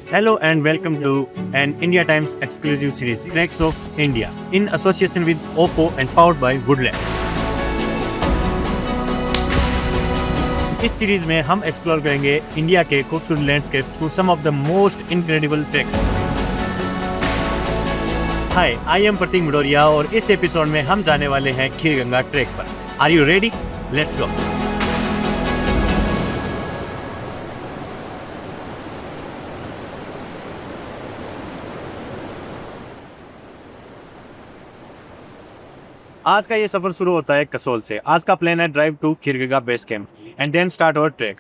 Hello and welcome to an India Times exclusive series, Treks of India, in association with Oppo and powered by Woodland. इस series में हम explore करेंगे India के खूबसूरत landscape through some of the most incredible treks. Hi, I am Prateek Midoria और इस episode में हम जाने वाले हैं खीरगंगा ट्रैक पर। Are you ready? Let's go. आज का ये सफर शुरू होता है कसोल से। आज का प्लान है drive to Kheerganga base camp and then start our trek.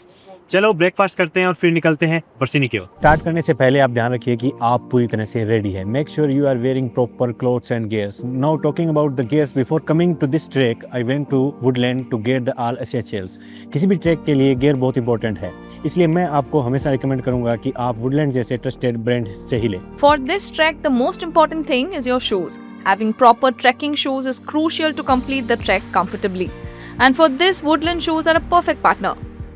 चलो ब्रेकफास्ट करते हैं और फिर निकलते हैं बरसिनी की ओर। स्टार्ट करने से पहले आप ध्यान रखिए कि आप पूरी तरह से रेडी है। Make sure you are wearing proper clothes and gears. Now talking about the gears, before coming to this trek I went to Woodland to get the all essentials. किसी भी ट्रैक के लिए गियर बहुत important है, इसलिए मैं आपको हमेशा रिकमेंड करूंगा कि आप वुडलैंड जैसे ट्रस्टेड ब्रांड से ही लें। For this trek, the most important thing is your shoes. Having proper trekking shoes is crucial to complete the trek comfortably. And for this, Woodland shoes are a perfect partner.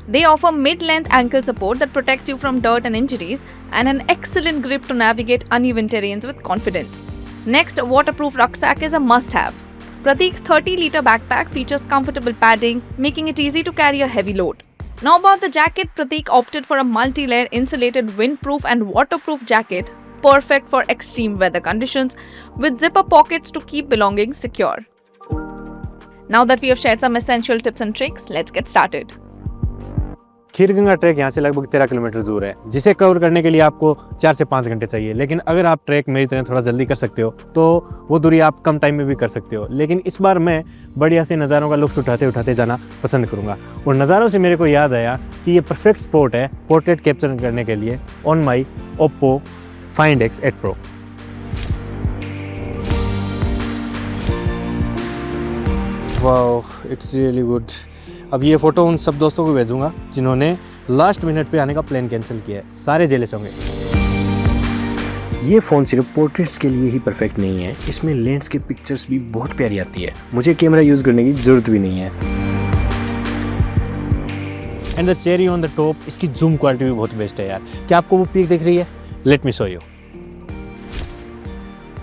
They offer mid-length ankle support that protects you from dirt and injuries, and an excellent grip to navigate uneven terrains with confidence. Next, a waterproof rucksack is a must-have. Prateek's 30-liter backpack features comfortable padding, making it easy to carry a heavy load. Now about the jacket, Prateek opted for a multi-layer insulated windproof and waterproof jacket, perfect for extreme weather conditions, with zipper pockets to keep belongings secure. Now that we have shared some essential tips and tricks, let's get started. Kheerganga track यहाँ से लगभग 13 kilometre दूर है, जिसे cover करने के लिए आपको 4 से 5 घंटे चाहिए। लेकिन अगर आप ट्रैक मेरी तरह थोड़ा जल्दी कर सकते हो तो वो दूरी आप कम टाइम में भी कर सकते हो। लेकिन इस बार मैं बढ़िया से नज़ारों का लुत्फ़ उठाते उठाते जाना पसंद करूँगा। और नज़ारों से मेरे को याद आया कि ये परफेक्ट स्पॉट है पोर्ट्रेट कैप्चर करने के लिए on my Oppo Find X8 Pro। Wow, it's really good. अब ये फ़ोटो उन सब दोस्तों को भेजूंगा जिन्होंने लास्ट मिनट पे आने का प्लान कैंसिल किया है। सारे जेलस होंगे। ये फ़ोन सिर्फ पोर्ट्रेट्स के लिए ही परफेक्ट नहीं है, इसमें लेंस के पिक्चर्स भी बहुत प्यारी आती है। मुझे कैमरा यूज़ करने की ज़रूरत भी नहीं है। And the cherry on the top, इसकी जूम क्वालिटी भी बहुत बेस्ट है यार। क्या आपको वो पीक दिख रही है? Let me show you.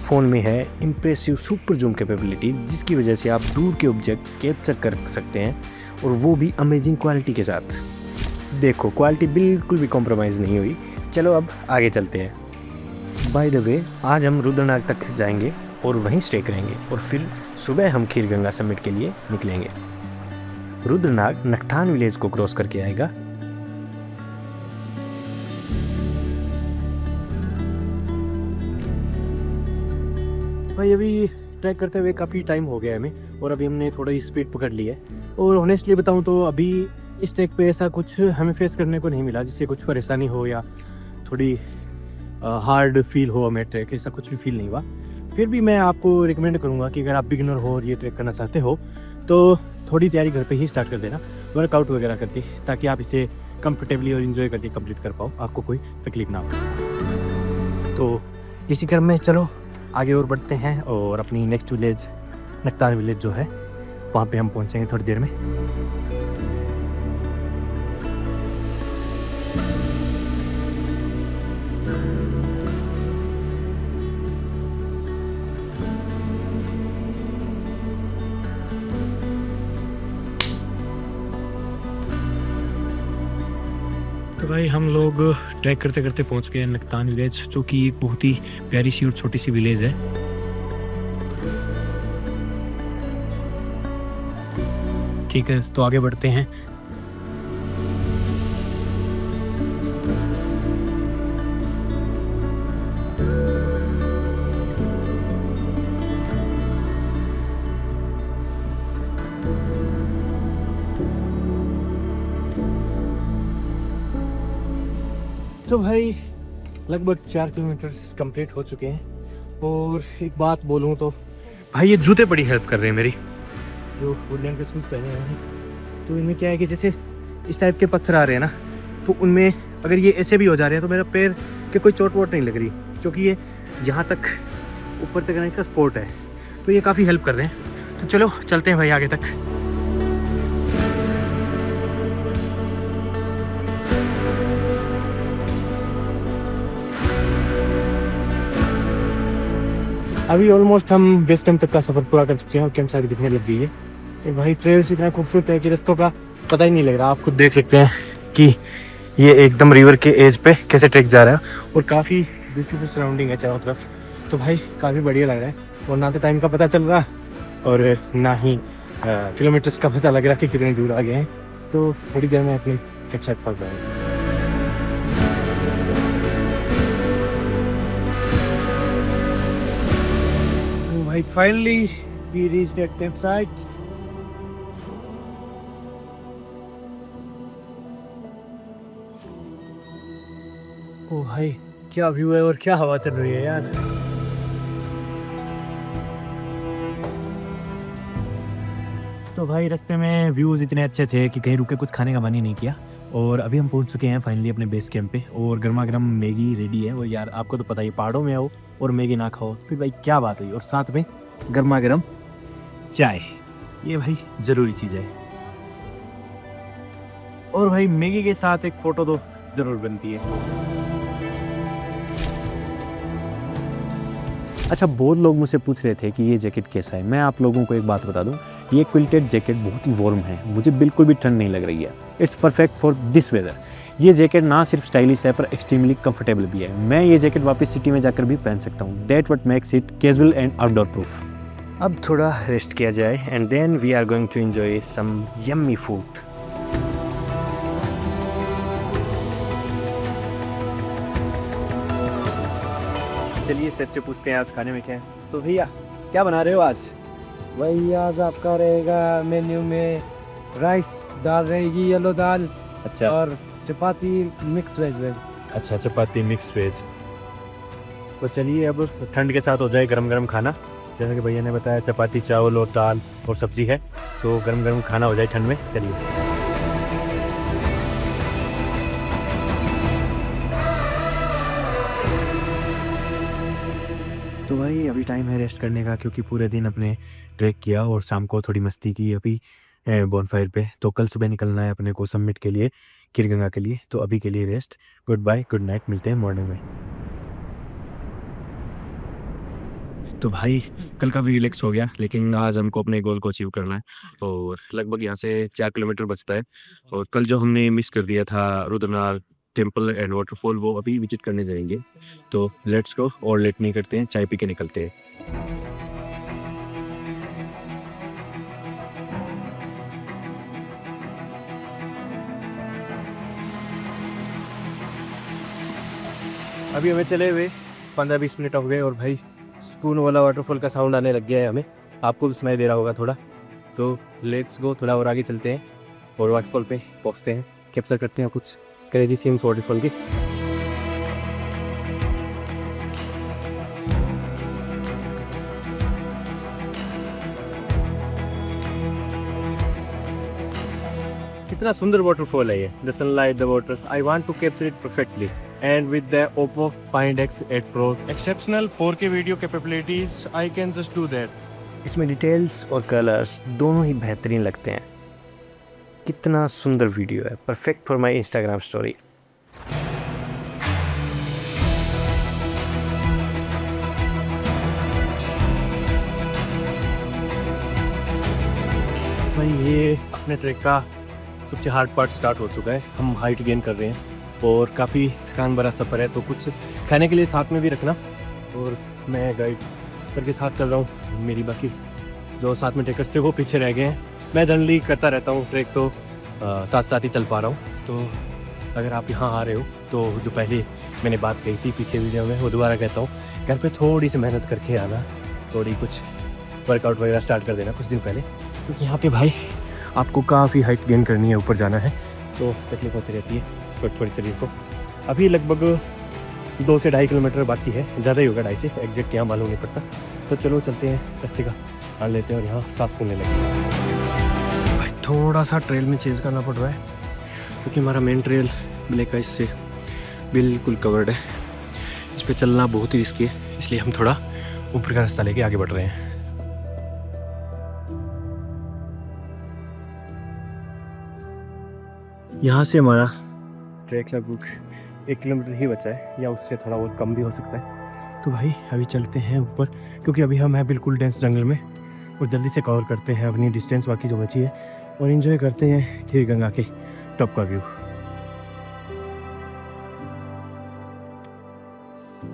Phone में है इम्प्रेसिव सुपर जूम कैपेबिलिटी, जिसकी वजह से आप दूर के ऑब्जेक्ट कैप्चर कर सकते हैं, और वो भी अमेजिंग क्वालिटी के साथ। देखो, क्वालिटी बिल्कुल भी कॉम्प्रोमाइज़ नहीं हुई। चलो अब आगे चलते हैं। बाय द वे, आज हम रुद्रनाग तक जाएंगे और वहीं स्टे करेंगे, और फिर सुबह हम खीरगंगा समिट के लिए निकलेंगे। रुद्रनाग नखतान विलेज को क्रॉस करके आएगा। भाई अभी ट्रैक करते हुए काफ़ी टाइम हो गया हमें, और अभी हमने थोड़ी स्पीड पकड़ ली है। और ऑनेस्टली बताऊं तो अभी इस ट्रैक पे ऐसा कुछ हमें फेस करने को नहीं मिला जिससे कुछ परेशानी हो या थोड़ी हार्ड फील हो हमें ट्रैक, ऐसा कुछ भी फील नहीं हुआ। फिर भी मैं आपको रिकमेंड करूँगा कि अगर आप बिगिनर हो और ये ट्रैक करना चाहते हो तो थोड़ी तैयारी घर पे ही स्टार्ट कर देना, वर्कआउट वगैरह करके, ताकि आप इसे कंफर्टेबली और इन्जॉय करके कंप्लीट कर पाओ, आपको कोई तकलीफ ना हो। तो इसी क्रम में चलो आगे और बढ़ते हैं, और अपनी नेक्स्ट विलेज नखतान विलेज जो है वहाँ पे हम पहुँचेंगे थोड़ी देर में। तो भाई हम लोग ट्रैक करते करते पहुंच गए नखतान विलेज, जो कि एक बहुत ही प्यारी सी और छोटी सी विलेज है। ठीक है, तो आगे बढ़ते हैं। तो भाई लगभग 4 किलोमीटर कंप्लीट हो चुके हैं, और एक बात बोलूँ तो भाई ये जूते बड़ी हेल्प कर रहे हैं मेरी। जो वुडलैंड के शूज़ पहने हुए हैं, तो इनमें क्या है कि जैसे इस टाइप के पत्थर आ रहे हैं ना, तो उनमें अगर ये ऐसे भी हो जा रहे हैं तो मेरा पैर के कोई चोट वोट नहीं लग रही, क्योंकि ये यहाँ तक ऊपर तक ना इसका सपोर्ट है, तो ये काफ़ी हेल्प कर रहे हैं। तो चलो चलते हैं भाई आगे तक। अभी ऑलमोस्ट हम बेस कैंप तक का सफ़र पूरा कर चुके हैं और कैंप साइड दिखने लग गई है। तो भाई ट्रेल से इतना खूबसूरत है कि रास्तों का पता ही नहीं लग रहा। आप खुद देख सकते हैं कि ये एकदम रिवर के एज पे कैसे ट्रैक जा रहा है और काफ़ी ब्यूटीफुल सराउंडिंग है चारों तरफ। तो भाई काफ़ी बढ़िया लग रहा है और ना तो टाइम का पता चल रहा और ना ही किलोमीटर्स का पता लग रहा कि कितने दूर आ गए हैं। तो थोड़ी देर में अपने कैंप साइड पहुँच जाएंगे। भाई finally we reached that camp site. ओ भाई क्या व्यू है और क्या हवा चल रही है यार। तो भाई रास्ते में व्यूज़ इतने अच्छे थे कि कहीं रुके कुछ खाने का मन ही नहीं किया और अभी हम पहुंच चुके हैं फाइनली अपने बेस कैंप पे और गर्मा गर्म मैगी रेडी है। और यार आपको तो पता ही पहाड़ों में आओ और मैगी ना खाओ फिर भाई क्या बात हुई। और साथ में गर्मा गर्म चाय, ये भाई ज़रूरी चीज़ है। और भाई मैगी के साथ एक फ़ोटो तो ज़रूर बनती है। अच्छा, बहुत लोग मुझसे पूछ रहे थे कि ये जैकेट कैसा है। मैं आप लोगों को एक बात बता दूं, ये क्विल्टेड जैकेट बहुत ही वार्म है, मुझे बिल्कुल भी ठंड नहीं लग रही है। It's perfect for this weather. ये जैकेट ना सिर्फ स्टाइलिश है पर एक्सट्रीमली कंफर्टेबल भी है। मैं ये जैकेट वापस सिटी में जाकर भी पहन सकता हूँ। That what makes it casual and outdoor proof. अब थोड़ा रेस्ट किया जाए and then we are going to enjoy some yummy food. चलिए सेट से पूछते हैं आज खाने में क्या है। तो भैया क्या बना रहे हो आज? वही आज आपका रहेगा मेन्यू में राइस दाल रहेगी, येलो दाल अच्छा और चपाती मिक्स वेज। अच्छा, चपाती मिक्स वेज। तो चलिए अब ठंड के साथ हो जाए गरम गरम खाना। जैसा कि भैया ने बताया चपाती चावल और दाल और सब्जी है, तो गरम गरम खाना हो जाए ठंड में। चलिए। तो भाई अभी टाइम है रेस्ट करने का क्योंकि पूरे दिन अपने ट्रैक किया और शाम को थोड़ी मस्ती की अभी बॉनफायर पे। तो कल सुबह निकलना है अपने को समिट के लिए, खीरगंगा के लिए। तो अभी के लिए rest, good bye, good night, मिलते हैं मॉर्निंग में। तो भाई कल का भी रिलैक्स हो गया, लेकिन आज हमको अपने गोल को अचीव करना है और लगभग यहाँ से 4 किलोमीटर बचता है। और कल जो हमने मिस कर दिया था रुद्रनाथ टेम्पल एंड वाटरफॉल, वो अभी विजिट करने जाएंगे। तो लेट्स गो और लेट नहीं करते हैं, चाय पी के निकलते हैं। अभी हमें चले हुए 15-20 मिनट हो गए और भाई सुकून वाला वाटरफॉल का साउंड आने लग गया है हमें। आपको भी सुनाई दे रहा होगा थोड़ा। तो लेट्स गो, थोड़ा और आगे चलते हैं और वाटरफॉल पे पहुंचते हैं, कैप्चर करते हैं कुछ क्रेजी सीन्स वाटरफॉल की। कितना सुंदर वाटरफॉल है ये। The sunlight, the waters, I want to capture it perfectly and with the Oppo Find X8 Pro exceptional 4K video capabilities, I can just do that. इसमें details और colours दोनों ही बेहतरीन लगते हैं। कितना सुंदर वीडियो है, perfect for my Instagram story. भाई ये अपने ट्रैक का सबसे हार्ड पार्ट स्टार्ट हो चुका है। हम हाइट गेन कर रहे हैं और काफ़ी थकान भरा सफ़र है, तो कुछ खाने के लिए साथ में भी रखना। और मैं गाइड करके साथ चल रहा हूँ, मेरी बाकी जो साथ में ट्रेकर्स थे वो पीछे रह गए हैं। मैं जनरली करता रहता हूँ ट्रैक, तो साथ साथ ही चल पा रहा हूँ। तो अगर आप यहाँ आ रहे हो तो जो पहले मैंने बात कही थी पीछे वीडियो में, वो दोबारा कहता हूँ, घर पे थोड़ी सी मेहनत करके आना, थोड़ी कुछ वर्कआउट वगैरह स्टार्ट कर देना कुछ दिन पहले, क्योंकि यहाँ पे भाई आपको काफ़ी हाइट गेन करनी है, ऊपर जाना है, तो तकलीफ होती रहती है थोड़ी शरीर को। अभी लगभग 2 से 2.5 किलोमीटर बाकी है, ज़्यादा ही होगा 2.5 से, एग्जैक्ट यहाँ मालूम नहीं पड़ता। तो चलो चलते हैं, रास्ते का हाल लेते हैं और यहाँ सांस फूलने लगे। भाई थोड़ा सा ट्रेल में चेंज करना पड़ रहा है क्योंकि हमारा मेन ट्रेल ब्लैक आइस से बिल्कुल कवर्ड है। इस पर चलना बहुत ही रिस्की है, इसलिए हम थोड़ा ऊपर का रास्ता लेके आगे बढ़ रहे हैं। यहाँ से हमारा ट्रैक लगभग 1 किलोमीटर ही बचा है, या उससे थोड़ा बहुत कम भी हो सकता है। तो भाई अभी चलते हैं ऊपर, क्योंकि अभी हम हैं बिल्कुल डेंस जंगल में, और जल्दी से कवर करते हैं अपनी डिस्टेंस बाकी जो बची है, और इन्जॉय करते हैं खीरगंगा के टॉप का व्यू।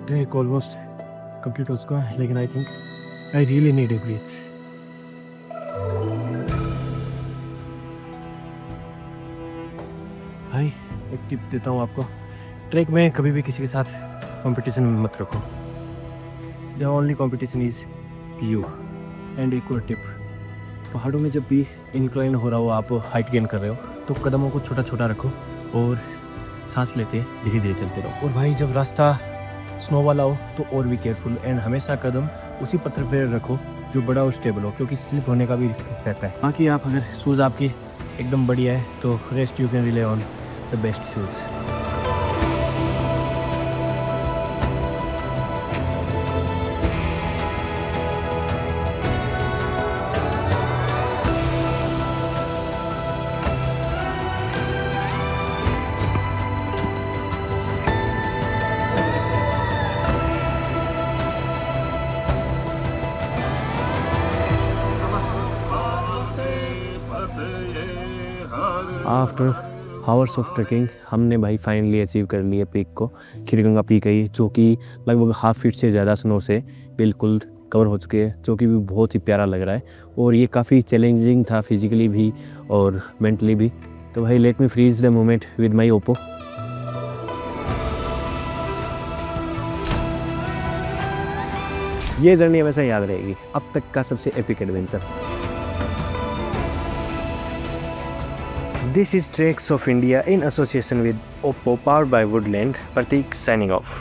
ट्रैक ऑलमोस्ट कंप्लीट हो चुका है, लेकिन I think I really need a breath. भाई एक टिप देता हूँ आपको, ट्रैक में कभी भी किसी के साथ कंपटीशन में मत रखो। The only competition is you. And एक और टिप, पहाड़ों में जब भी इंक्लाइन हो रहा हो, आप हाइट गेन कर रहे हो, तो कदमों को छोटा छोटा रखो और सांस लेते धीरे धीरे चलते रहो। और भाई जब रास्ता स्नो वाला हो तो और भी केयरफुल, एंड हमेशा कदम उसी पत्थर पर रखो जो बड़ा और स्टेबल हो, क्योंकि स्लिप होने का भी रिस्क रहता है। बाकी आप अगर शूज़ आपकी एकदम बढ़िया है तो rest you can rely on the best shoes. After hours of trekking हमने भाई फाइनली अचीव कर लिया पीक को, खीरगंगा पीक है ये, जो कि लगभग 1/2 फीट से ज़्यादा स्नो से बिल्कुल कवर हो चुके हैं, जो कि भी बहुत ही प्यारा लग रहा है। और ये काफ़ी चैलेंजिंग था फिजिकली भी और मेंटली भी। तो भाई let me freeze the moment with my Oppo. ये जर्नी हमेशा याद रहेगी, अब तक का सबसे epic adventure. This is Treks of India in association with Oppo, powered by Woodland. Pratik signing off.